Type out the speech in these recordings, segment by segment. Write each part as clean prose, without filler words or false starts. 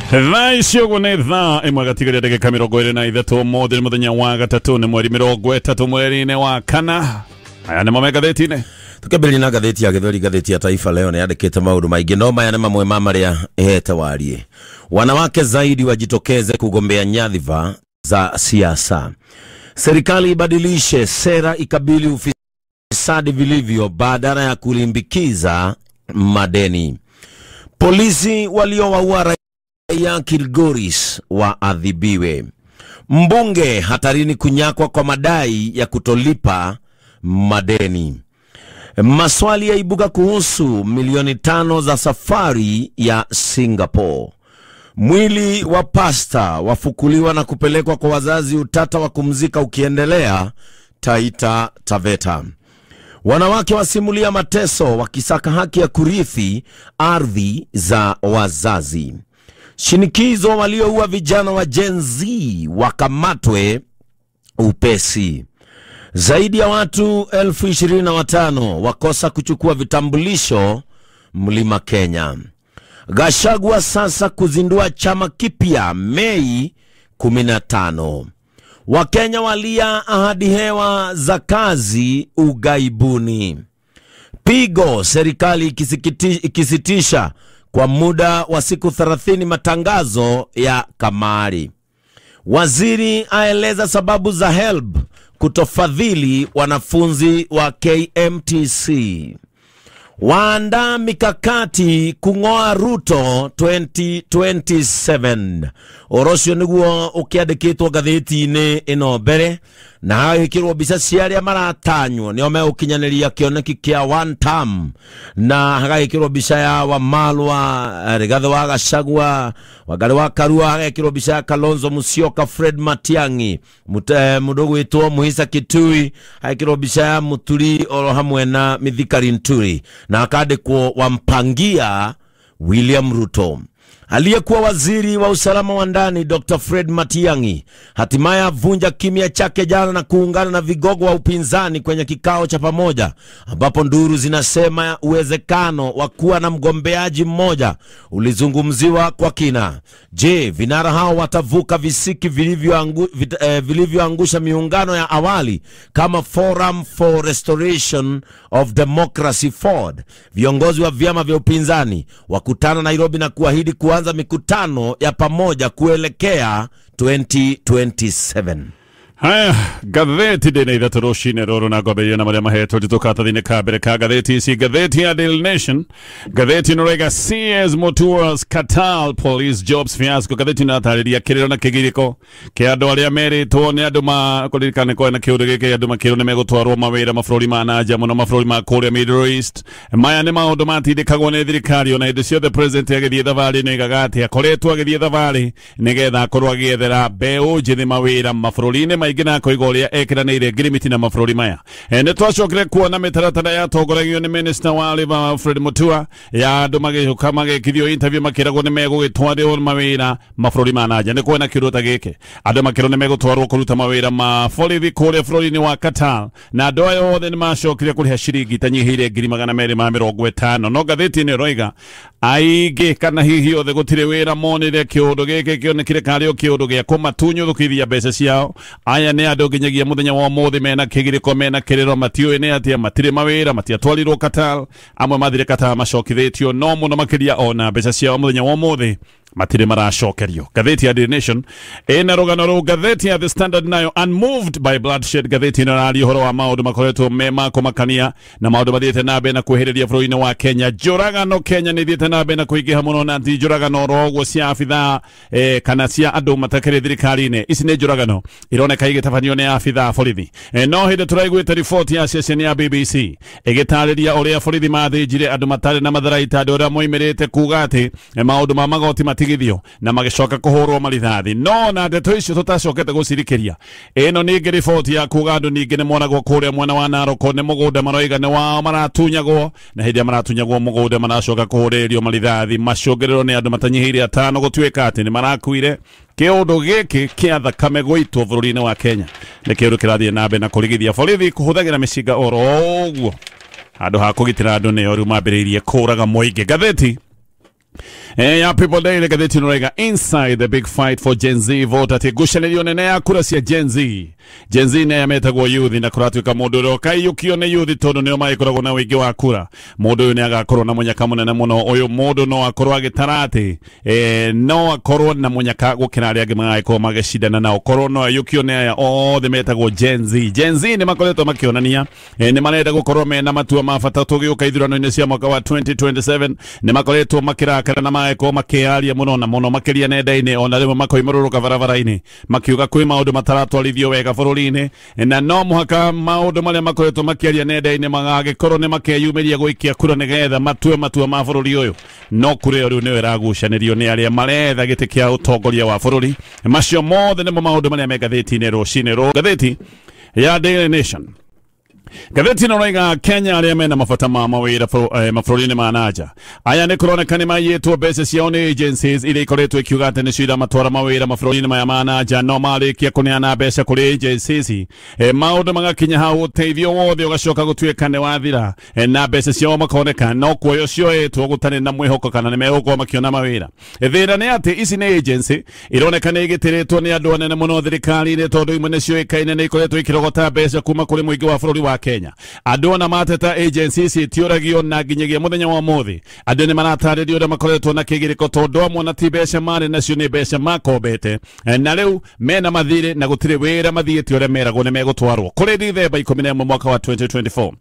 Thaisio gune thaa imwe gatigaria ndagika 23 mothi muthenya wa gatatu ni mweri 30 mweri-ini wa kana. Aya ni magatheti-ini. Tukabili na gatheti ya Githweri, gatheti ya Taifa Leo yandikite maundu maingi no maya ni mamwe maria ehete warie. Wanawake zaidi wajitokeze kugombea nyadhifa za siasa. Serikali ibadilishe sera ikabili ufisadi vilivyo badala ya kulimbikiza madeni. Polisi waliowaua raia Kilgoris waadhibiwe. Mbunge hatarini kunyakwa kwa madai ya kutolipa madeni. Maswali yaibuka kuhusu milioni 5 za safari ya Singapore. Mwili wa pasta wafukuliwa na kupelekwa kwa wazazi, utata wa kumzika ukiendelea Taita Taveta. Wanawake wasimulia mateso wakisaka haki ya kurithi ardhi za wazazi. Shinikizo walioua vijana wa Gen Z wakamatwe upesi. Zaidi ya watu 25,000 wakosa kuchukua vitambulisho Mlima Kenya. Gachagua sasa kuzindua chama kipya Mei 15. Wakenya walia ahadi hewa za kazi ugaibuni. Pigo serikali ikisitisha kwa muda wa siku 30 matangazo ya kamari. Waziri aeleza sababu za HELB kutofadhili wanafunzi wa KMTC. Waanda mikakati kungoa Ruto 2027. Orosio niguo ukiandikitwo gatheti-ini ino mbere na hagikirwo bica ciaria maratanywo nio me ukinyaniria kioneki kia one term, na hagikirwo bica ya Wamalwa, Rigathi wa Gachagua, Wangari wa Karua, hagikirwo bica ya Kalonzo Musyoka, Fred Matiang'i, mudogo witwo Muhisa Kitui, hagikirwo bica ya Muturi oro hamwe na Mithikari Nturi, na akandikwo Wampangia William Ruto. Aliyekuwa waziri wa usalama wa ndani Dr. Fred Matiang'i hatimaye avunja kimya chake jana na kuungana na vigogo wa upinzani kwenye kikao cha pamoja, ambapo nduru zinasema uwezekano wa kuwa na mgombeaji mmoja ulizungumziwa kwa kina. Je, vinara hao watavuka visiki vilivyoangusha miungano ya awali kama Forum for Restoration of Democracy FORD? Viongozi wa vyama vya upinzani wakutana Nairobi na kuahidi kuanza mikutano ya pamoja kuelekea 2027. Haya, gatheti dene ithatu rucine ruru na goberia na maria mahetwo jitukata thine kabere ka gatheti isi. Gatheti ya Daily Nation, gatheti norega CS Motors Katal Police Jobs Fiasco. Gatheti na atariria kiriro na kigiriko kia andu aria meritwo ni andu makuririkane ko na kiundu giki andu makiro ni megutwarwo mawira mabũrũri ma nanja muno mabũrũri ma kuria Middle East. Maya ni maundu matindikagwo ni thirikari ona indo ciothe president agithie thavari ni gagati akoretwo agithie thavari nigetha akorwo agiethera mbeũ njithi mawira mabũrũri-ini igina ko igoria ekiranire girimiti na mabũrũri maya. Ne twacokire kuona mitaratara ya togoragio ni minister wa Liva Fred Mutua ya andu magihuka magekithio interview makiragwo ni megugitwarwo mawira mabũrũri ma nanja. Ni kuona kiruta giki andu makirwo ni megutwarwo kuruta mawira ma borithi kuria bũrũri-ini wa Qatar, na andu ayo othe ni macokire kuriha ciringi tanyihire 250. No gatheti-ini roiga aige kana hihi othe gutire wira monire kiundu giki kionekire kario kiundu gia kumatunyuthukithia mbeca ciao. Aya ni andu nginyagia muthenya wa muthi mena kigiriko mena kiriro matiuĩ ni atia matire mawira matiatwarirwo Qatar, amwe mathire Qatar macokithĩtio no muno makiria ona mbeca ciao muthenya wa muthi matire maracokerio. Gatheti ya Daily Nation ena rugano ru. Gatheti ya The Standard nayo unmoved by bloodshed. Gatheti na rari horo wa maundu makoretwo mema kumakania na maundu mathiete nabe na kwehereria bũrũri-ini wa Kenya. Njũragano Kenya ni thiete nabe na kuingiha muno, na ti njũragano rogo cia abitha kana cia andu matakire thirikari-ini. Ici ni njũragano ironeka igitabanio ni abitha borithi. No hindi turaiguite report ya station ya BBC igitariria uria borithi mathinjire andu matari na matharaita, andu aria moimirite kuga ati maundu ma magoti matigithio na magicoka kuhurwo marithathi. No na ndeto icio tutacokete gucirikiria. Eno ni report ya kuga andu ningi ni monagwo kuria mwana wa Narok ni mugunda maroiga ni wao maratunyagwo, na hindi maratunyagwo mugunda maracoka kuhuririo marithathi. Macũngĩrĩro ni andu matanyihire 5 gũtuĩka ati ni marakuire. Kiundu giki kia thakame gũitwo bũrũri-ini wa Kenya ni kiundu kirathie nabe na kũrigithia borithi kũhũthagĩra mĩcinga oro ũguo handu ha kũgitĩra andu nĩo rĩu mambĩrĩirie kũraga mũingĩ. Gatheti ya People Daily gazeti nurega inside the big fight for Gen Z vote ati gushanelio nene ya kura cia Gen Z. Gen Z ne yametagwo youth na kuratuika mundu ro kaiyukio ne youth tondu ne mayikoragwo na wingi wa kura. Mundu uyu ne agakorwo na munyaka munene muno uyu mundu no akorwo agitarate no akorwo na munyaka gukira ari agi magaikorwo magicindana na ukorwo no ayukio ne ya othe metagwo Gen Z. Gen Z ne makoretwo makionania ne marenda gukorwo mena matua mabata tugiuka ithurano-ini cia mwaka wa 2027 ne makoretwo makirakara na maeko makiaria muno na muno makiria nenda-ini ona rimwe makoimururuka barabara-ini makiuga kwi maundu mataratwarithio wega bururi-ini na no muhaka maundu maria makoretwo makiaria nenda-ini magagikorwo ni makeyumiria gwikia kura nigetha matue matua ma bururi uyu no kuri riu niwe ragucanirio ni aria maretha giti kia utongoria wa bururi macio mothe nimo maundu maria me gatheti-ini rucini ru gatheti ya Daily Nation. Gazeti noroiga Kenya aria mena mafata ma mawira mafururi-ini ma naja aya ni kuronekana mayetwo mbeca ciao ni agencies iria ikoretwo ikiuga ati ni cira matwara mawira mafururi-ini maya ma naja no marikia kuneana mbeca kuri agencies maundu magakinya hau uteithio wothe ugacoka gutuika ni wathira na mbeca ciao makoneka no kuoyo cioetwo gutari na mwihoko kana ni megukorwo makiona mawira thira ni ati ici ni agency ironekana igitiritwo ni andu anene muno thirikari-ini tondu imwe ni cioikaine ni ikoretwo ikirogota mbeca kuma kuri muingi wa bururi wa Kenya. Andu na mateta agencies itioragio na ginyagia muthenya wa muthi andu ni marataririo uria makoretwo na kigiriko tondu amwe na ti mbeca mari nacio ni mbeca makombete na riu mena mathire na gutire wira mathiite uria meragwo ni megutwarwo kuri Dithemba 11 mwaka wa 2024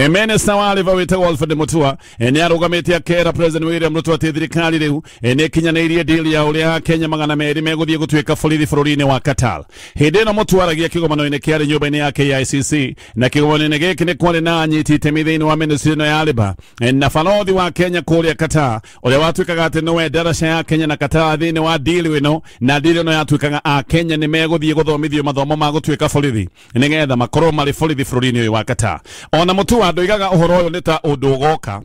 Minister wa Aliva witagwo Alfred Mutua ni arugamite akera President William Ruto ati thirikari riu ni kinyanirie deal ya uria Kenya magana meri meguthie gutuika bururi-ini wa Qatar. Hindi no Mutua aragia kigomano-ini kia nyumba-ini ya KICC na kigomano giki ni kwari na anyitite mithiini wa ministry no ya Aliba na balothi wa Kenya kuria Qatar uria watuikaga ati nowe daraca ya Kenya na Qatar thiini wa deal wino na deal no yatuikaga a Kenya ni meguthie guthomithio mathomo ma gutuika borithi nigetha makorwo mari borithi bururi-ini uyu wa Qatar. Ona Mutua ndoigaga uhoro uyu ni ta undu ugoka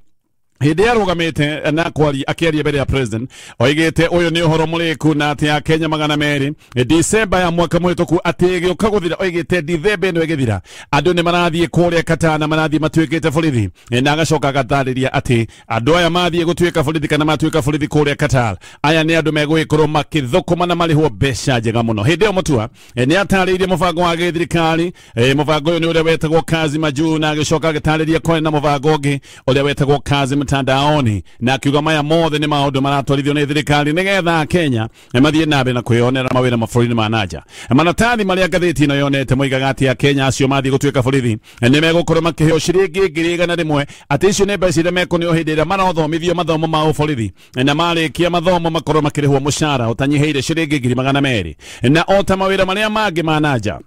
hindi arugamite na kwari akiaria mbere ya president oigite uyu ni uhoro muriku na ati ya Kenya magana meri December ya mwaka mwituku ati gioka guthira oigite December ino igithira andu ni marathie kuria Qatar na marathie matuikite borithi na agacoka agatariria ati andu aya mathie gutuika borithi kana matuika borithi kuria Qatar aya ni andu megwikorwo makithukuma na marihwo mbeca njega muno. Hindi yo Mutua ni ataririe mubango wa githirikari mubango uyu ni uria wetagwo Kazi Majuu na agacoka agatariria kone na mubango ungi uria wetagwo Kazi mtandaoni na kiuga maya mothe ni maundu maratwarithio ni thirikari nigetha Kenya mathie nabe na kwionera mawira mabũrũri-inĩ ma naja. Maratathi maria gatheti ino yonete moigaga ati ya Kenya acio mathie gutuika borithi ni megukorwo makiheo ciringi 100,000 ati icio ni mbeca iria mekuneo hindi iria marathomithio mathomo ma uborithi na marikia mathomo makorwo makirihwo mucara utanyiheire ciringi 200,000 na ota mawira maria mangi ma naja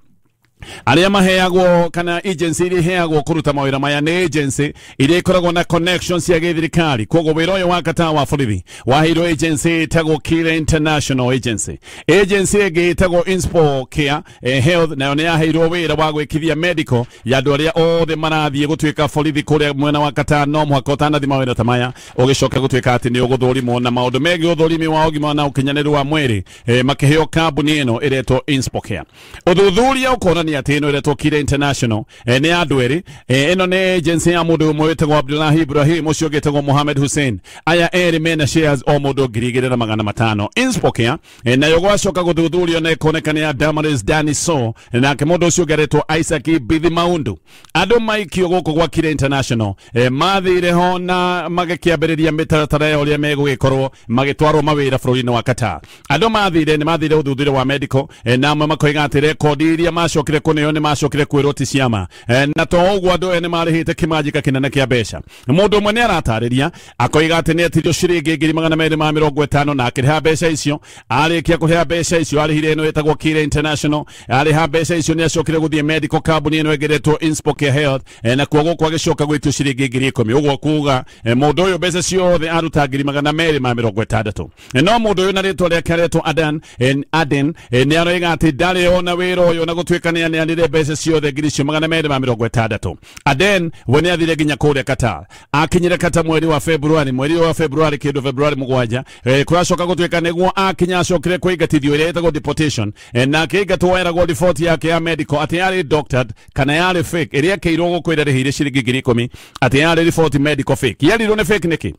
aria maheagwo kana agency iria heagwo kuruta mawira maya ni agency iria ikoragwo na connections ya githirikari koguo wira uyu wa Qatar wa borithi wahirwo agency itagwo Kira International Agency ĩngĩ itagwo Inspo Care Health nayo ni yaheirwo wira wa gwikithia medical ya andu aria othe marathie gutuika borithi kuria mwena wa Qatar no muhaka utanathi mawira ta maya ugicoka gutuika ati ni uguthurimo na maundu megi uthurimi wa ugima na ukinyaniru wa mwiri makiheo kambuni ino iretwo Inspo Care. Uthuthuria ukona ni ati ino iretwo Kira International ni andu eri ino ni agency ya mundu umwe wetagwo Abdullahi Ibrahim ucio getagwo Mohamed Hussein aya eri mena shares o mundu 2,500 Inspo Care nayo gwacoka guthuthurio na ikonekana ya Damaris Daniso na ke mundu ucio geretwo Isaac Bithi Maundu andu maikio guku gwa Kira International mathire ho na magakiambiriria mitaratara ya uria megugikorwo magitwarwo mawira bururi-ini wa Qatar. Andu mathire uthuthuria wa medical na amwe makoiga ati record iria macokire kuneo ni macokire kwirwo ti ciama na to uguo andu ene marihite kimanjika kinene kia mbeca. Mundu umwe ni aratariria akoiga ati ni atirio ciringi 250 na akiriha mbeca icio arikia kuhea mbeca icio arihire ino etagwo Kira International ariha mbeca icio ni acokire guthie medical company ino egeretwo Inspo Care Health na kuogo kwa gicoka gwitio ciringi 10,000 uguo kuga mundu uyu mbeca ciothe aruta 250 no mundu uyu na ritwa ria karetwo Aden ni aroiga ati ndari ona wira uyu na gutuika ni anire mbeca ciothe 250 Aden woni athire ginya kuria Qatar akinyire Qatar mweri wa February kindu February 7 kuracoka gutuika niguo akinya acokire kwigatithio iria etagwo deportation na kigatwo eragwo default yake ya medical ati yari doctored kana yari fake iria keirwo gukwira rihire ciringi 10,000 ati yari default medical fake yari ro ne fake niki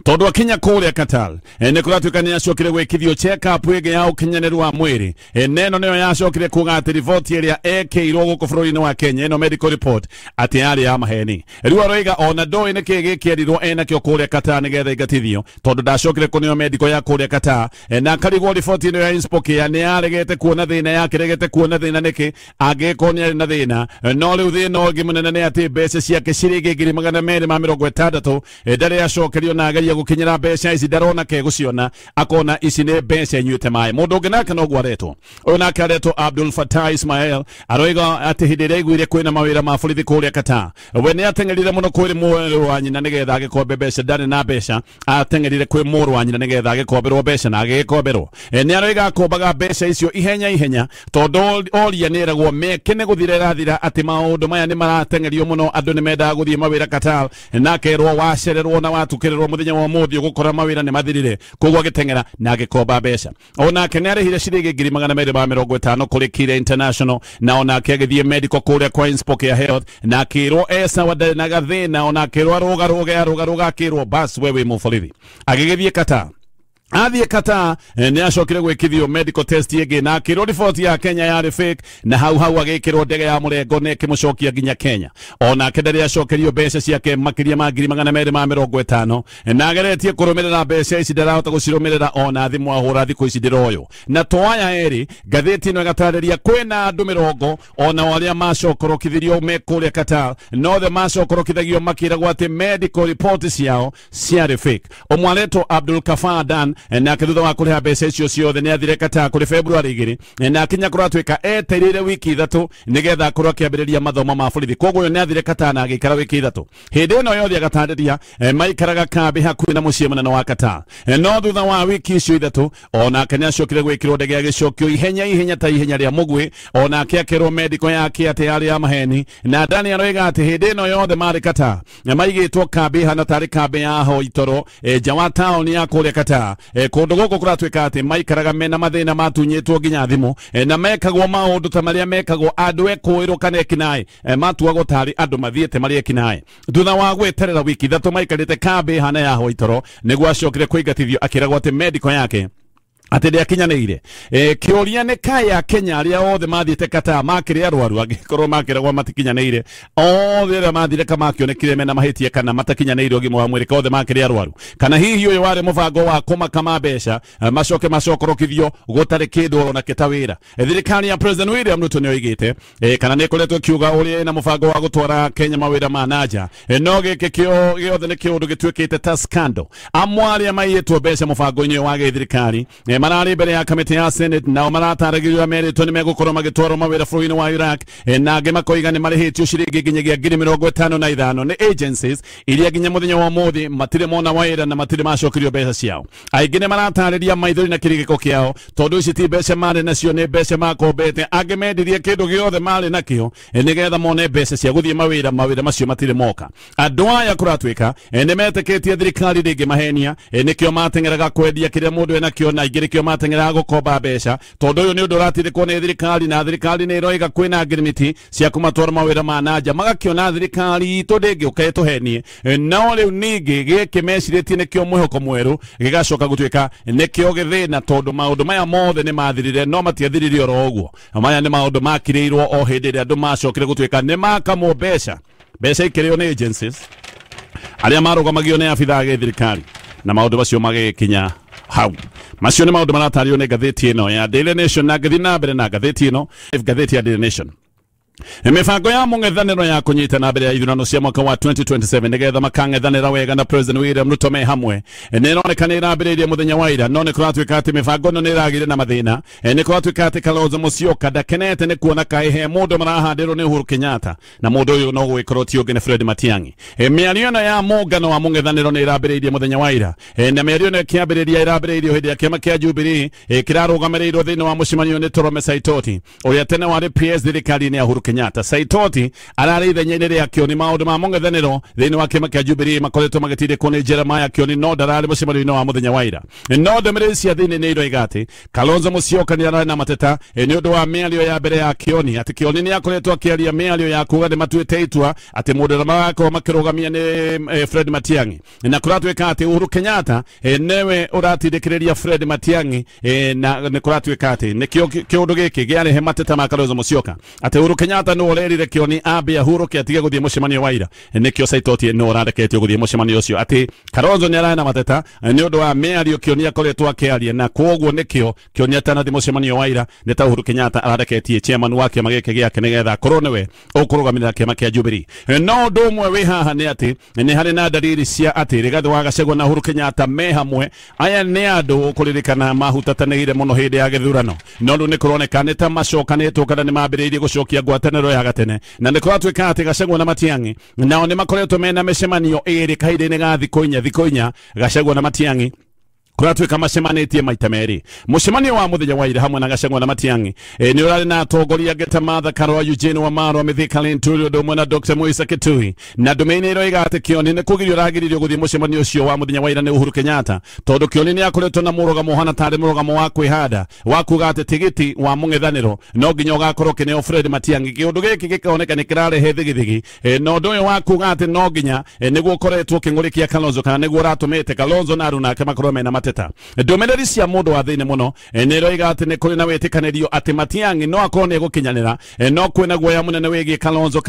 tondu akinya kuria Qatar ne kuratuika ni acokire gwikithio check up wege ya ukinyaneru wa mwiri neno niyo yacokire kuga ati report iria ekirwo guku bururi-ini wa Kenya ino medical report ati yari ya maheni riu aroiga ona ndoi ni kigi kierirwo ena kio kuria Qatar nigetha igatithio tondu ndacokire kunio medical ya kuria Qatar na karigwo report ino ya inspoke ya ni aregete kuona thina yake regete kuona thina niki ageko ni na thina no riu thina ungi munene ni ati mbeca ciake ciringi 260 ndari yacokerio na agaria gukinyira mbeca ici ndarona ke guciona akona ici ni mbeca nyuite mai mundu ungi nake no gwaretwo uyu nake aretwo Abdul Fattah Ismail aroiga ati hindire igwire kwina mawira ma borithi kuria Qatar we ni atengerire muno kwiri muru wa nyina nigetha agikombe mbeca ndari na mbeca atengerire kwi muru wa nyina nigetha agikomberwo mbeca na agikomberwo ni aroiga akombaga mbeca icio ihenya tondu oria ni eragwo meke ni guthira rathira ati maundu maya ni maratengerio muno andu ni mendaga guthie mawira Qatar na kerwo wacererwo na watukirirwo muthenya wa muthi gukora mawira ni mathirire kogwo agitengera na agikomba mbeca ona ke ni arihire ciringi 250 kuri Kire International na ona ke agithie medical kuria kwa inspoke ya health na kirwo esa wadari na gathina ona kirwo aruga akirwo bas wewe muforithi agigithie Qatar athie Qatar ni acokire gwikithio medical test yege na akirwo report ya Kenya yari fake na hau agikirwo ndege ya murengo ne kimucokia ginya Kenya ona kendari acokerio mbeca ciake makiria ma 250 na ageretie kurumirira mbeca ici ndarahota gucirumirira ona thimu ahura thiku ici ndiroyo na toaya eri gatheti ino igatariria kwina andu 70 ona waria macokorokithirio mekuria Qatar no the macokorokithagio makiragwo ati medical report ciao ciari fake omwareto Abdul Kafar Dan na thutha wa kuriha mbeca icio ciothe ni athire Qatar kuri February 2 na kinya kuratwika eterire wiki 3 nigetha kurwa kiambiriria mathomo ma borithi koguo ni athire Qatar na agikara wiki 3 hindi ino yothe agatariria maikaraga kambi hakuhi na mucii munene wa Qatar no thutha wa wiki icio 3 ona kenya acokire gwikirwo ndege agicokio ihenya ta ihenya ria mugwi ona akiakirwo medical yake ati yari ya maheni na Dani aroiga ati hindi ino yothe mari Qatar maigitwo kambi hana tari kambi ya ho itoro jawa town ya kuria Qatar kundu guku kuratwika ati maikaraga mena mathina matunyitwo ginya thimu na mekagwo maundu ta maria mekagwo andu ekwirwo kana ekinai matuagwo tari andu mathiete maria ekinai thutha wa gweterera wiki 3 maikarite kambi hana ya ho itoro niguo acokire kuigatithio akiragwo ati medical yake ati ndia kinyaneire kiuria ne kaya Kenya aria othe mathiete Qatar makire arwaru agikorwo makiragwo matikinyaneire othe mathire kama kionekire mena mahitie kana matakinyaneire ogimo wa mwiri othe makire arwaru kana hihi uyu wari mubango wa kumakama mbeca macokorokithio gutari kindu ona kitawira thirikari ya President William Ruto ni oigite kana ni kuretwo kiuga uri na mubango wa gutwara Kenya mawira ma nanja no gike kio giothe ni kiundu gitwikite ta scandal amwari amaitwo mbeca mubango-ini wa thirikari marari mbere ya kamiti ya Senate na marataragirio amerito ni megukorwo magitwarwo mawira bũrũri-inĩ wa Iraq na angĩ makoiga ni marĩhĩtio ciringi nginyagia 55,000 ni agencies iria nginya muthenya wa muthi matire mona wĩra na matire macokirio mbeca ciao aingĩ ni maratarĩria maithori na kĩrĩgĩko kĩao tondu ici ti mbeca marĩ nacio ni mbeca makombete angĩ mendirie kĩndũ gĩothe marĩ nakĩo nigetha mone mbeca cia gũthiĩ mawĩra macio matire moka andũ aya kũratwĩka ni metĩkĩtie thirikari rĩngĩ mahenia nĩkĩo mateng'eraga kwendia kĩrĩa mũndũ enakĩo na aingĩ kio matengera gukomba mbeca tondu uyu ni undu ratirikwo ni thirikari na thirikari ni iroiga kwina ngirimiti cia kumatwara mawira ma nanja magakiona thirikari itu ndingiuka ituhenie no riu ningi gikimeciritie nikio mwihoko mweru gigacoka gutwika nikio githina tondu maundu maya mothe ni mathirire no matiathirire oro uguo maya ni maundu makirirwo o hindi ria andu macokire gutwika ni makamwo mbeca ikirio ni agencies aria marugamagio ni abithaa ge thirikari na maundu macio magikinya hau macio ni maundu maratario ni gatheti ino ya Daily Nation na gathi na mbere na gatheti ino gatheti ya Daily Nation mibango ya mung'ethaniro ya kunyitana mbere ya ithurano cia mwaka wa 2027 nigetha makang'ethanira wega na President William Ruto me hamwe nironekana irambĩrĩirie muthenya wa ira no nikuratwika ati mibango no niragire na mathina nikuratwika ati Kalonzo Musyoka ndakenete ni kuona kai he mundu marahandirwo ni Uhuru Kenyatta na mundu uyu no gwikoro ti ungi ni Fred Matiang'i miario ino ya mungano wa mung'ethaniro ni irambĩrĩirie muthenya wa ira na miario ino kiambĩrĩria irambĩrĩirio hindi ya kiama kia Jubilee kirarũgamĩrĩirwo thiini wa mucemanio ni Torome Saitoti uria tene wari PS thirikari-ini ya Uhuru Kenyatta. Saitoti arari thenye ria kioni maundu ma mung'ethaniro thiini wa kiama kia Jubilee makoretwo magitire kuni Jeremiah Kioni no ndarari mucemanio wa muthenya wa ira. No ndemere cia thiini ni iroiga ati Kalonzo Musyoka ni arari na mateta ni undu wa miario ya mbere ya Kioni ati Kioni ni akoretwo akiaria miario ya kuga ni matuite itua ati mundarama wako makirugamia ni Fred Matiang'i na kuratwika ati Uhuru Kenyatta newe uratindikiriria Fred Matiang'i na ni kuratwika ati ni kiundu giki giarehe mateta ma Kalonzo Musyoka ati Uhuru Kenyatta no urerire Kioni ambe ahuruke atige guthie mucemanio wa ira nikio Saitoti no urandeketio guthie mucemanio ucio ati Kalonzo ni arana na mateta ni undu wa miario Kioni akoretwo akiaria na koguo nikio Kioni atanathi mucemanio wa ira ni ta Uhuru Kenyatta arandeketie chairman wake mageke giake nigetha korwo niwe ukurugamira kiama kia Jubilee. No ndumwe wi haha ni ati ni hari na dalili cia ati Rigathi wa Gachagua na Uhuru Kenyatta me hamwe aya ni andu ukuririkana mahutatanire muno hindi ya githurano no ru ni kuroneka ni ta macokanitwo kana ni mambiriirie gucokia ngwataniro ya gatene na ni kuratwika ati Gachagua na Matiang'i nao ni makoretwo mena micemanio iri kahinda-ini ga thikũ inya Gachagua na Matiang'i kuratwika macemanĩtie maita meri mucemanio wa muthenya wa ira hamwe na Gachagua na Matiang'i ni urari na atongoria ngeta Martha Karua, Eugene Wamalwa, Mithika Linturi undu umwe na Dr. Moise Kitui na ndumeini iroiga ati Kioni ni kugirio ragiririo guthie mucemanio ucio wa muthenya wa ira ni Uhuru Kenyatta tondu Kioni ni akoretwo na murugamo hana tari murugamo wa kwihanda wa kuga ati tigiti wa mung'ethaniro no nginya ugakorwo kineo Fred Matiang'i kiundu giki gikaoneka ni kirarehe thigithigi no ndu uyu wa kuga ati no nginya niguo ukoretwo king'urikia Kalonzo kana niguo ratumite Kalonzo na Aruna makorwo mena mateta ndumereri cia mundu wa thiini muno ni roiga ati ni kuri na witikanĩrio ati Matiang'i no akorwo ni gukinyanira no kwina guoya munene wigie Kalonzo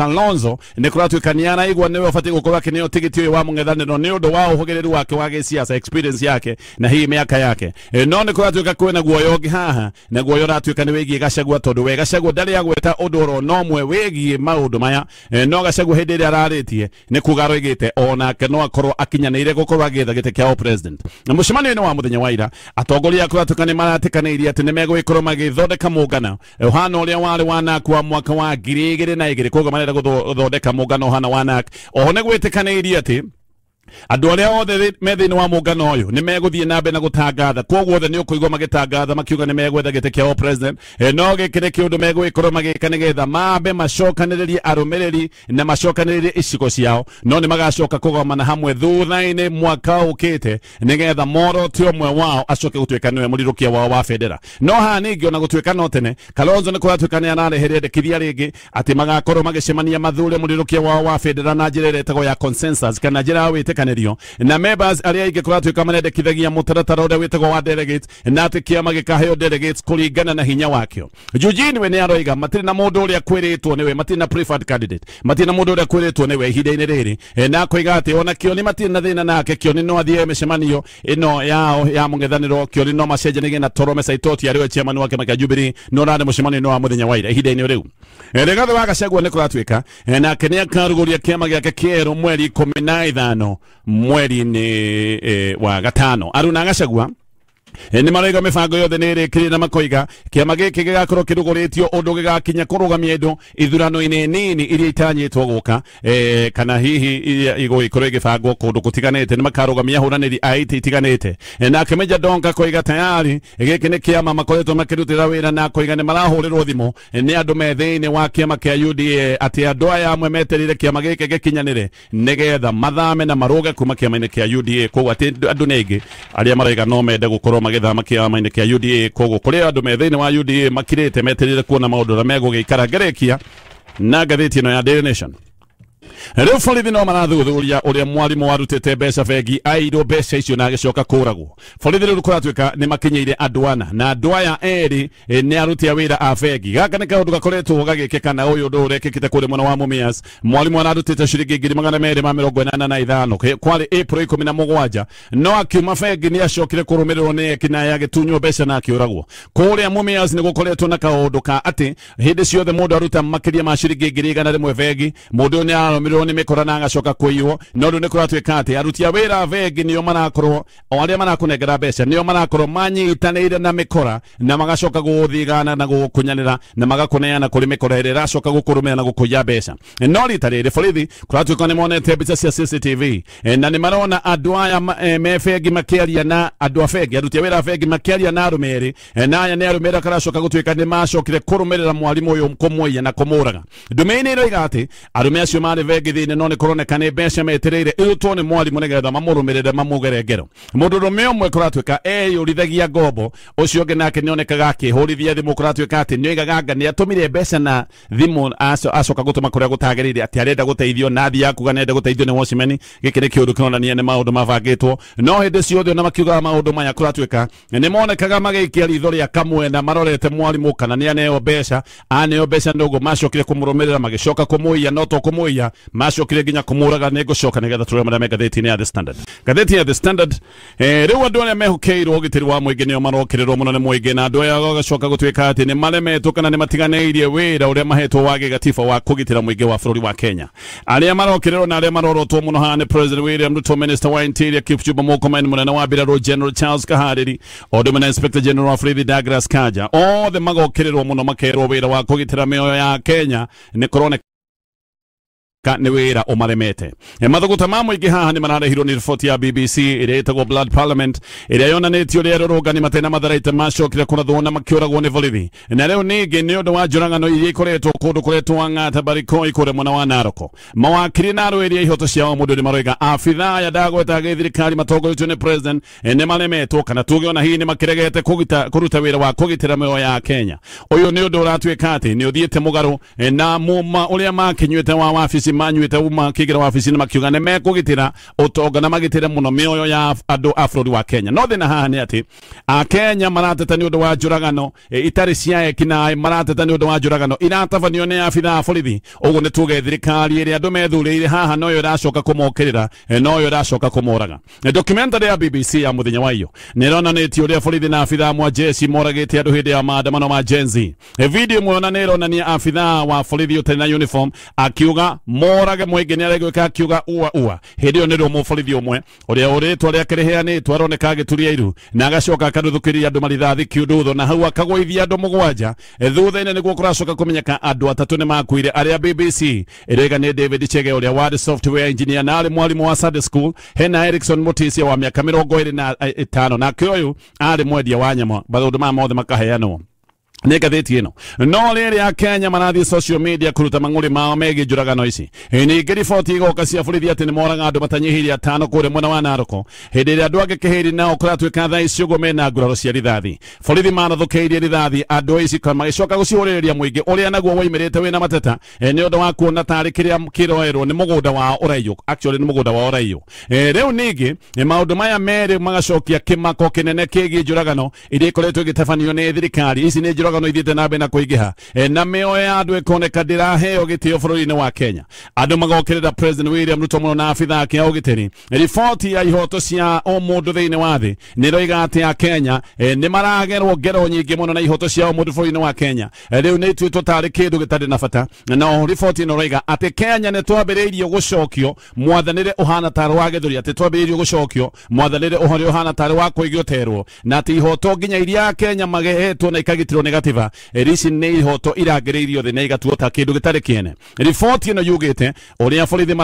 ni kuratwikania na igwa niwe ubati gukorwo akineo tigiti uyu wa mung'ethaniro ni undu wa uhugiriru wake wa giciaca experience yake na hii miaka yake no ni kuratwika kwina guoya ungi haha na guoya uratwika ni wigie Gachagua tondu we Gachagua ndari agweta undu ro no mwe wigie maundu maya no Gachagua hindi ria araritie ni kuga roigite onake no akorwo akinyanire gukorwo agitha gite kia president na mucemanio wa muthenya wa ira atongoria kuratwika ni maratikaniria ati ni megwikorwo magithondeka mungano uhana uria wari wanak wa mwaka wa 2002 koguo marenda guthondeka mungano uhana wanak oho ni gwitikaniria ati andu aria othe me thiini wa mungano uyu ni meguthie na mbere na gutangatha koguo othe ni ukuigwa magitangatha makiuga ni megwetha gite kia president no gikire kiundu megwikorwo magika nigetha mambe macokaniririe arumiriri na macokaniririe icigo ciao no ni magacoka kugomana hamwe thutha-ini mwaka ukite nigetha moroti umwe wao acoke gutwika niwe murirukia wao wa federa no ha ningi ona gutwika no tene Kalonzo ni kuratwika ni arareheria ndekithia ringi ati magakorwo magicemania mathure murirukia wao wa federa na njira iretagwo ya consensus kana njira ya kanirio na members aria ingi kuratwika manendekithagia mutaratara uria witagwo wa delegates na ati kiama gikaheo delegates kuringana na hinya wakio. Eugene we ni aroiga matiri na mundu uria kwiritwo niwe matiri na preferred candidate matiri na mundu uria kwiritwo niwe ihinda-ini riri na koiga ati ona Kioni matiri na thina nake Kioni no athie micemanio ino yao ya mung'ethaniro Kioni no macenjanagie na Torome Saitoti ariwe chairman wake kia Jubilee no rani mucemanio no wa muthenya wa ira ihinda-ini riu Rigathi wa Gachagua ni kuratwika na kenia karuguria kiama giake kieru mweri 15 mweri ni wa gatano Aruna Gachagua ni maraiga mibango yothe ni irikiri na makoiga kiama giki gigakorwo kiruguritio undu gigakinya kurugamia indo ithurano-ini nini iria itanyitwo guka kana hihi igwikorwo igibangwo kundu gutiganite ni makarugamia huraniri a iti itiganite na Kimeja Donga koiga tayari giki ni kiama makoretwo makirutira wira na koiga ni marahurirwo thimu ni andu me thiini wa kiama kia UDA ati andu aya amwe meterire kiama giki gikinyanire nigetha mathame na maruge kuma kiama-ini kia UDA koguo ati andu ningi aria maraiga no mende gukorwo magithama kiama-ini kia UDA koguo kuri andu me thiini wa UDA makirite meterire kuona maundu na megugikara ngerekia na ngathiti ino ya Daily Nation riu borithi no marathuthuria uria mwarimu warutite mbeca bengi airwo mbeca icio na agicoka kuragwo borithi riu kuratwika ni makinyeire andu ana na andu aya eri ni aruti a wira a bengi gaka ni kaundu gakoretwo gagikika na uyu undu urekikite kuri mwena wa Mumias mwarimu ararutite ciringi 245 kwari April 17 no akiuma bengi ni acokire kurumirirwo ni ekina ya gitunywo mbeca na akiuragwo kuria Mumias ni gukoretwo na kaundu ka ati hindi ciothe mundu aruta makiria ma ciringi 100 bengi mundu ni akagwamĩrwo nĩ mĩkora na agacoka kũiywo no rĩu nĩ kũratuĩka atĩ aruti a wĩra bengi nĩo marakorwo o arĩa marakũnengera mbeca nĩo marakorwo manyitanĩire na mĩkora na magacoka gũthigana na gũkũnyanĩra na magakũneana kũrĩ mĩkora ĩrĩa ĩracoka gũkũrũmĩra na gũkũiya mbeca no rita rĩrĩ borithi kũratuĩka nĩ monete mbica cia CCTV na nĩ marona andũ aya me bengi makĩaria na andũ a bengi aruti a wĩra a bengi makĩaria na arũme erĩ na aya nĩ arũme erĩ karacoka gũtuĩka nĩ macokire kũrũmĩrĩra mwarimũ ũyũ kũmũiya na kũmũraga ndũmĩrĩri ĩroiga atĩ arũme acio marĩ bengi thĩinĩ no nĩ kũroneka nĩ mbeca metereire ĩrutwo nĩ mwarimũ nĩgetha mamũrũmĩrĩre mamũgere ngero mũndũrũme ũmwe kũratuĩka eyũrithagia ngombo ũcio ũngĩ nake nĩonekaga akĩhũrithia thimũ kũratuĩka atĩ nĩoigaga anga nĩ atũmire mbeca na thimũ acoka gũtũma kũrĩa gũtagĩrĩire atĩ arenda gũteithio na thia kuga nenda gũteithio nĩ Watchmen gĩkĩ nĩ kĩũndũ kĩronania nĩ maũndũ mabangĩtwo no hĩndĩ ciothe ona makiugaga maũndũ maya kũratuĩka nĩ monekaga magĩikia ritho rĩa kamwena marorete mwarimũ kana nĩ aneo mbeca aneo mbeca ndogo macokire kũmũrũmĩrĩra magĩcoka kũmũiya no to kũmũiya macokire nginya kũmũraga nĩ ngũcoka nĩgetha tũrĩa marĩa me ngathĩti-inĩ ya The Standard ngathĩti ya The Standard rĩu andũ arĩa mehokeirwo ũgitĩri wa mũingĩ nĩo marokĩrĩrwo mũno nĩ mũingĩ na andũ aya gagacoka gũtuĩka atĩ nĩ maremetwo kana nĩ matiganĩirie wĩra ũrĩa mahetwo wa gĩgatiba wa kũgitĩra mũingĩ wa bũrũri wa Kenya arĩa marokĩrĩrwo na arĩa marorotwo mũno haha nĩ President William Ruto Minister wa Interior Kipchumba Murkomen mũnene wa mbirarũ General Charles Kahariri o ũndũ ũmwe na Inspector General wa borithi Douglas Kanja othe magokĩrĩrwo mũno makerwo wĩra wa kũgitĩra mĩoyo ya Kenya nĩ kũroneka nĩ wĩra ũmaremete mathuguta ma mũingĩ haha nĩ mararehirwo nĩ riboti ya BBC ĩrĩa ĩtagwo Blood Parliament ĩrĩa yonanĩtio ũrĩa arũrũngani matena matharaita macokire kũrathwo na makĩũragwo nĩ borithi na rĩu ningĩ nĩ ũndũ wa njũragano iria ikoretwo kũndũ kũrĩa Ang'ata Barikoi kũrĩa mwena wa Naroko mawakiri na arũĩri ihoto ciao mũndũ nĩ maroiga abithaa aya ndagweta gĩthirikari matongoretio nĩ president nĩ maremetwo kana tuge ona hihi nĩ makĩregete kũruta wĩra wa kũgitĩra mĩoyo ya Kenya ũyũ nĩ ũndũ ũratuĩka atĩ nĩ ũthiĩte mũgarũ na ũrĩa makĩnyuĩte wa wabici manyuĩte uma kĩgĩra wabici-inĩ makiuga nĩ mekũgitĩra ũtonga na magitĩre mũno mĩoyo ya andũ a bũrũri wa Kenya no thĩna haha nĩ atĩ Akenya marateta nĩ ũndũ wa njũragano itarĩ cia ekinaĩ marateta nĩ ũndũ wa njũragano iratabanio nĩ abithaa a borithi ũguo nĩ tuge thirikari ĩrĩa andũ methurĩire haha noyo ĩracoka kũmokĩrĩra noyo ĩracoka kũmoraga documentary ya BBC ya mũthenya wa iyo nĩ ĩronanĩtie ũrĩa borithi na abithaa mwa jeshi moragĩte andũ hĩndĩ ya maandamano ma Gen Z video ĩmwe ona nĩ ĩronania abithaa wa borithi ũtarĩ na uniform akiuga morage mũingĩ nĩ aregwĩka akiuga ua hĩndĩ ĩyo nĩ rĩo mũborithi ũmwe ũrĩa ũrĩtwa rĩake rĩheanĩtwo aroneka agĩturia iru na agacoka akaruthũkĩria andũ marithathi kiũndũtho na hau akagũithia andũ mũgwanja thutha-inĩ nĩguo kũracoka kũmenyeka andũ atatũ nĩ makuire arĩa BBC ĩrĩga nĩ David Chege ũrĩa warĩ software engineer na arĩ mwarimũ wa Sunday school hena Erickson Mutisia wa mĩaka 25 nake ũyũ arĩ mwendia wa nyama maũndũ maya mothe makaheanwo nĩ ngathĩti ĩno no rĩrĩ a Kenya marathiĩ social media kũruta mang'ũrĩ mao megiĩ njũragano ici ningĩ riboti igoka cia borithi atĩ nĩ moraga andũ matanyihirie 5 kũrĩa mwena wa Naroko hĩndĩ ĩrĩa andũ angĩ kĩhĩri nao kũratuĩka thaa ici ũguo mena nguraro cia rithathi borithi marathũkĩirie rithathi andũ ici magĩcoka gũcihũrĩrĩria mũingĩ ũrĩa naguo woimĩrĩte wĩna mateta nĩ ũndũ wa kuona tarĩ kĩrĩa kĩroerwo nĩ mũgũnda wa ũraiyo actually nĩ mũgũnda wa ũraiyo rĩu ningĩ maũndũ maya merĩ magacokia kĩmako kĩnene kĩgiĩ njũragano iria ikoretwo igĩtabanio nĩ thirikari ici nĩ njũragano ithiĩte na mbere na kũingĩha na mĩoyo ya andũ ĩkoneka ndĩraheo gĩtĩo bũrũri-inĩ wa Kenya andũ magokĩrĩra President William Ruto mũno na abithaa ake a ũgitĩri riboti ya ihoto cia o mũndũ thĩinĩ wa thĩ nĩ roiga atĩ a Kenya nĩ maragerwo ngero nyingĩ mũno na ihoto cia o mũndũ bũrũri-inĩ wa Kenya rĩu nĩ ituĩtwo tarĩ kĩndũ gĩtarĩ na bata no riboti ĩno roiga atĩ Kenya nĩ twambĩrĩirio gũcokio mwathanĩre ũhana tarĩ wa gĩthũri atĩ twambĩrĩirio gũcokio mwathanĩre ũhoro ũhana tarĩ wa kũigio terwo na atĩ ihoto nginya iria Kenya magehetwo na ikagitĩrwo nĩ gatiba ici nĩ ihoto irangĩrĩirio thĩ na igatuo ta kĩndũ gĩtarĩ kĩene riboti ĩno yugĩte ũrĩa borithi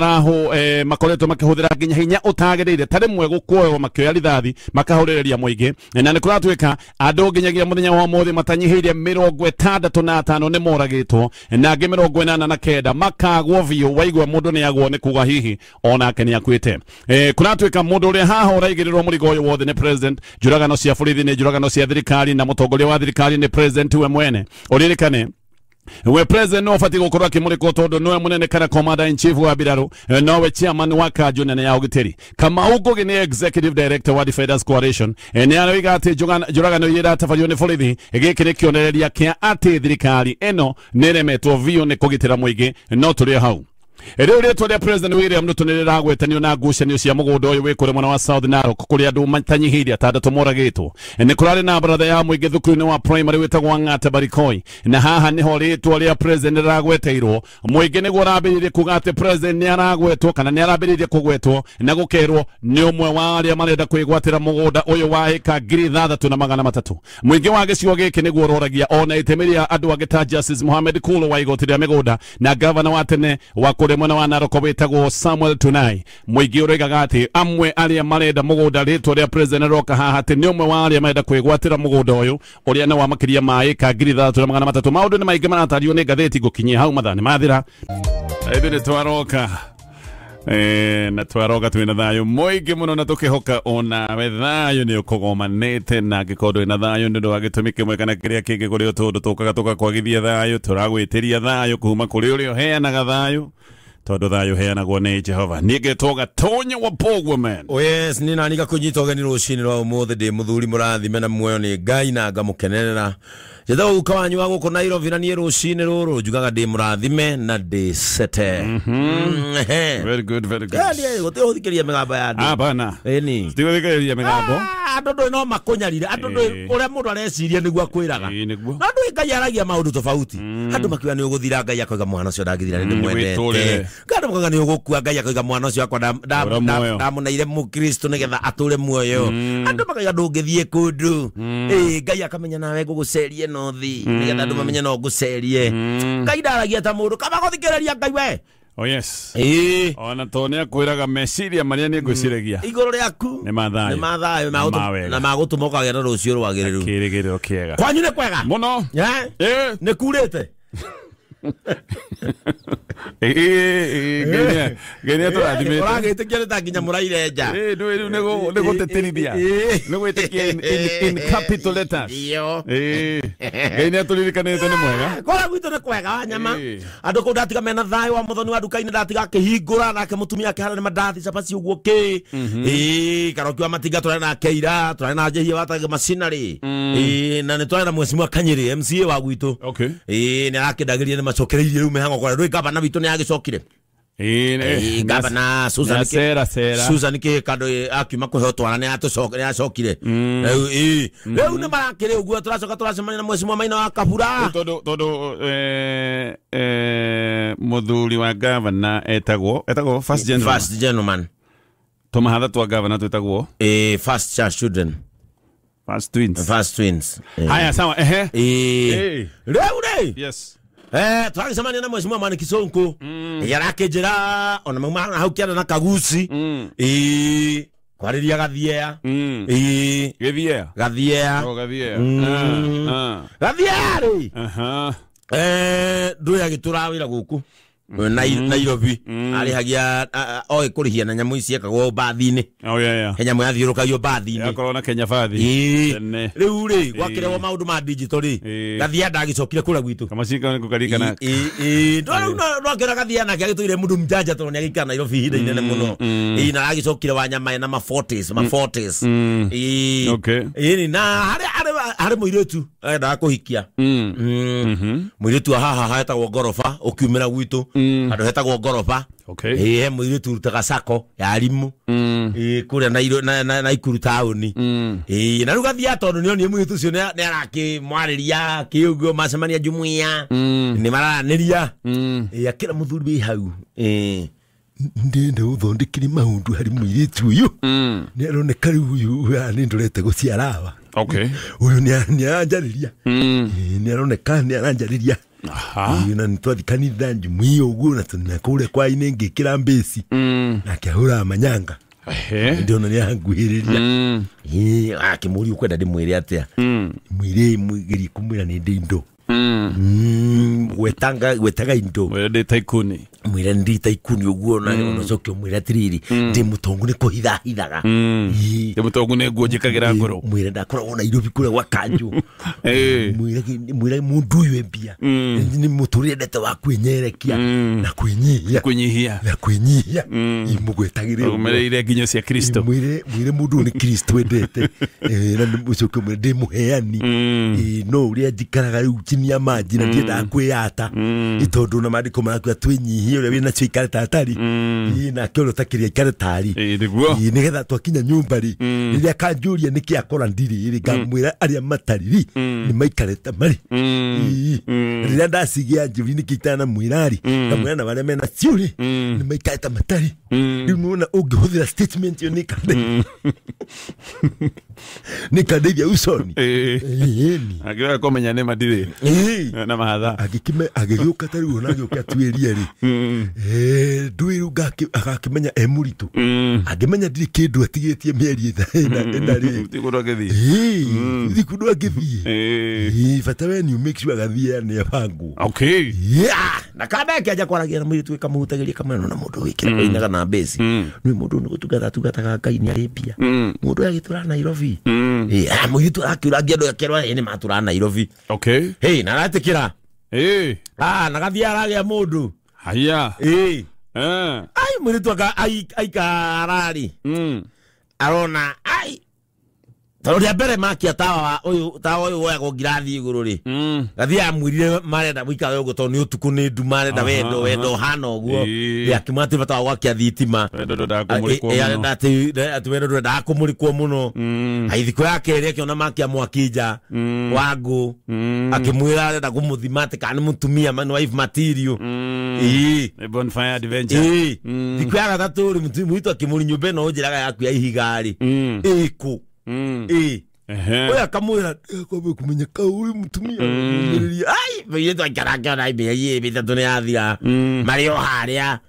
makoretwo makĩhũthĩra nginya hinya ũtagĩrĩire tarĩ mwe gũkuoywo makĩoya rithathi makahũrĩrĩria mũingĩ na nĩ kũratuĩka andũ nginyagia mũthenya wa ũmũthĩ matanyihĩire 65 nĩ moragĩtwo na angĩ 89 makagwo biũ waigua mũndũ nĩ agwo nĩ kuga hihi onake nĩ akuĩte kũratuĩka mũndũ ũrĩa haha ũraigĩrĩrwo mũrigo ũyũ wothe nĩ president njũragano cia borithi nĩ njũragano cia thirikari na mũtongoria wa thirikari nĩ president we mwene ũririkane we president no fati gũkorwo akĩmũrĩkwo tondũ nowe mũnene kana commander in chief wa mbirarũ nowe chairman wa kanjũ nene ya ũgitĩri Kamau Ngugi nĩ executive director wa Defenders Coalition nĩ aroiga atĩ njũragano iria iratabanio nĩ borithi gĩkĩ nĩ kĩonereria kĩa atĩ thirikari ĩno nĩ ĩremetwo biũ nĩ kũgitĩra mũingĩ no tũrĩ hau Ere ritwa ria President William Ruto niragwetanio na ngucanio cia mugunda uyu wikure mwena wa South Narok kuria andu matanyihiria atandatu moragitwo. Ni kurari na baratha ya muingi thukuru-ini wa primary witagwo Ng'ata Barikoi, na haha niho ritwa ria President niragweteirwo. Muingi niguo urambiririe kuga ati President ni aragwetwo kana ni arambiririe kugwetwo na gukerwo ni umwe wa aria marenda kwigwatira mugunda uyu wa eka 6,300. Muingi wa gicigo giki niguo uroragia ona itemiria andu agita Justice Mohamed Kulu wa igoti ria migunda na governor wa tene wa kure mwena wa Narok witagwo Samuel Tunai. Muingi uroigaga ati amwe aria marenda mugunda ritwa ria President roka haha ati ni umwe wa aria marenda kwigwatira mugunda uyu uria na wa makiria ma eka 6,300. Maundu ni maingi maratario ni ngatheti gukinyia hau mathani mathira. Ebi ni twaroka na twaroga twina thayo muingi muno na tukihoka ona we thayo ni ukugomanite na gikondo ina thayo ndu agitumike mwe kana kiria kingi kuri utundu tukaga tukakwagithia thayo turagwitiria thayo kuma kuri uri heanaga thayo tondu thayo heanagwo ni Jehova. Nigetoga Tonya wa Pogwa man. Oh yes, ni nani gakunyita ugeni rucini rwa umuthi ndi muthuri murathime na muoyo ni Ngai na ngamukenerera. Jetha uka wanyu wa guko Nairobi na nie rucini ruru njugaga ndi murathime na ndi sete. Very good, very good. Kandi gutio thikiria migamba ya andu. Bana. Eni. Stigo thikiria migambo. Andu ndo no makunyarire. Andu ndo uria mundu areciria niguo akwiraga. Niguo. Andu Ngai aragia maundu tofauti. Andu makiwa ni uguthira Ngai akoiga mwana ucio ndagithira ndi mwendete. Kandi mukaga ni ugukua Ngai akoiga mwana ucio akwa ndamunaire mukristo nigetha ature muoyo. Andu makaga ndungithie kundu. Ngai akamenya nawe gugucerie no thi nigetha andu mamenye no gucerie. Ngai ndaragia ta mundu kama guthikiriria Ngai we. Oh yes. Ona tonia kwiraga meciria maria ni ngwiciragia. Iguru riaku. Ni mathayo. Ni mathayo na magutumoka gera rucio rwagiriru. Kirigiro kiega. Kwanyu ni kwega. Muno. Ni kurite. Genia turathimite. Uragite kile takinya muraireja. Nego teterithia. Nego itekia in capital letters. Iyo. Genia tulirikanite ni mwega. Kora gwitu ni kwega nyama. Andu ko ndatiga mena thayo wa muthoni wa duka-ini ndatiga kihingura nake mutumia akihana ni mandathi capaci uguo ki. Karoki wa matinga turena na keira turena njehia wataga machinery. Na ni turena mwecimu Kanyiri MCA wa gwitu. Okay. Ni arakindagiria ni macokereirie riu mihango kwa rui gavana witu ni agicokire. Gavana Susan Susan ke kado akiuma kuhe twara ni acokire. Riu ni marakire uguo turacoka turacemania na mwecimu Maina wa Kabura. Todo muthuri wa gavana etagwo first gentleman. Tomahatha twa gavana twetagwo first child children. First twins. Haya sawa Riu yes. Twagisemania na mwecimu Mani Kisonko. Yarakejera ona mauma hau kiana na kaguci. Kwariria gathiea. Gathiea. Gathiea ri. Ndu yagitura guku Nairobi arihagia oi kurihia na nyamu ici akagwo bathi-ini. Nyamu yathiurukagio bathi-ini akorwo na Kenya bathi riu ri gwakirwo maundu ma digital ri Gathia ndagicokire kura gwitu kamacika ni kukarikana no kira Gathia na agituire mundu mjanja to ni agikana Nairobi hida inene muno na agicokire wa nyama na ma 40s ni na hari muiretu enda kuhikia muiretu haha haetagwo Ngoroba ukiumira gwitu andu hetagwo Ngoroba. Muiretu rutaga sako ya arimu kuria na Ikuru tauni na riu Gathia tondu ni oni muiretu cio ni arakimwariria kiugo macemania jumuiya ni mararaniria akira muthuri wi hau ndenda uthondekire maundu hari muiretu uyu ni aroneka riu uyu ni ndorete guciarawa uyu ni aranjariria ni aroneka ni aranjariria na nitwathikanitha njumuiya uguo na tunakure kwa ine ngikira mbeci na kiahura manyanga ndiona ni anguhiriria akimuri ukwenda ndimwire atia mwire mwigiri kumwira ni ndindo wetaga indo mwire taikuni mwire ndi taikuni uguo na unacokio mwire atiriri ndi mutongu ni kuhithahithaga ndi mutongu ni nguo njikagira ngoro mwire ndakoragwo Nairobi kure gwa Kanju mwire mundu uyu mbia ni muturire ndete wa kwinyerekia na kwinyihia imugwetagire umereire nginyo cia Kristo mwire mundu ni Kristo endete na mucokio mwire ndi muheani no uria njikaraga riu kinia maji na ndienda kwiyata itondu na mandiko maku atwinyihie uri wina cio ikare tatari na kero takiria ikare tari nigetha twakinya nyumba ri riria kanjuria niki akora ndiri ri ngamwira aria matariri ni maikarete mari riria ndasigia njuri nikitana mwirari ngamwira na baria mena ciuri ni maikarete matari riu nuna ungihuthira statement yo nikadeithia usoni agira komenya ne madire na mahatha agigiuka tari ona agioka twiria ri ndwiru agakimenya emuritu agimenya ndiri kindu atigitie mieri ina ri tikundo githii tikundo githii fata when you make sure agathia ni abangu okay na kada kiaja kwaragia na muritu ikamutagiria kamano na mundu wikira inaga na base ni mundu ni gutugataga Ngai ni aripia mundu agitura Nairobi muritu akiuragia ndo yakerwa ni matura Nairobi okay na aratikira nagathia aragia mundu haya ai muritu aikarari arona ai tondå mbere makia tawa uyu woyagwo ngirathi iguru ri gathia amwirire marenda gwikara uguo tondu ni utuku ni ndu marenda wendo hana uguo yakimati bata gwakia thitima ati wendo ndenda kumurikwo muno aithiko yake ri akiona makia mwakinja wangu akimwira arenda kumuthima ati kana mutumia man wife material bonfire adventure thiko ya gathatu ri mutu akimuri nyumba no njiraga yaku ya ihigari iku oya kamwira kobe kumenya kauri mutumia ai beyeto akaraga na ibe bitatu ni athira mario haria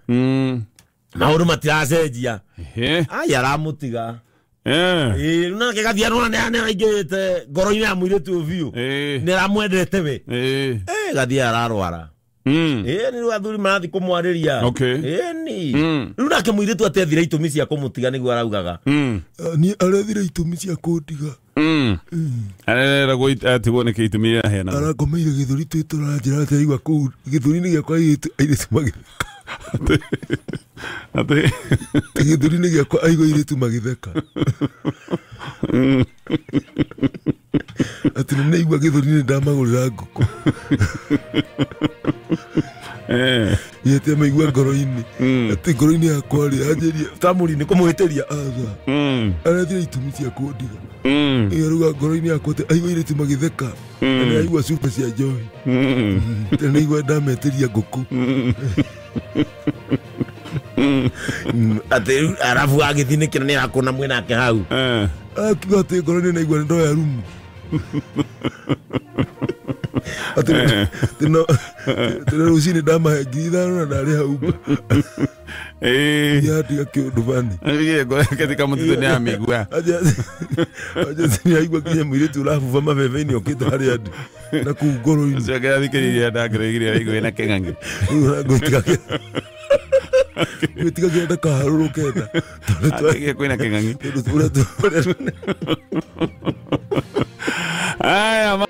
mauru matiracenjia ai aramutiga runa kegathia runa ne aigete ngoro-ini ya muiritu biu ni aramwendete we gathia ararwara ni wathuri marathi kumwariria ni runa ke muiritu atethira itumi cia kumutiga niguo araugaga ni arethira itumi cia kundiga arera gwitigwo ni kitumi ya hena arakomeire githuri twitura njira ati aigua kuu githuri-ini giakwa aitu magitheka ate githuri-ini giakwa aigua aitu magitheka ati nä igua gä thå-ri nä ndamagå rä ra ngå yete amaigua ngoro-inä atä ngoro-inä yakwa rä anjäria tamå-ri nä kå må hä tä ria arethire itumi cia kå ndiga aruga ngoro-inä yakwa atä aigua irä tu magä theka nä aigua cupa cia njohi nä aigua ndametä ria ngå kå atä arabu agä thinä kä ra nä arakå na mwä nake hau akiuga atä ngoro-inä naigua nä ndoya rumu tena rucinä ndamahe 5,000 na ndarä haumba yatiga kä å ndå bani katika må nä amigua nä aigua kinya må irä tu rabuba mabebe-inä okä te harä andå na kuu ngoro-inä thikä rä ria ndangä aigua na kä ng'ang'i gwitiga genda kaharå rå kenda kwä na kä ng'ang'i aya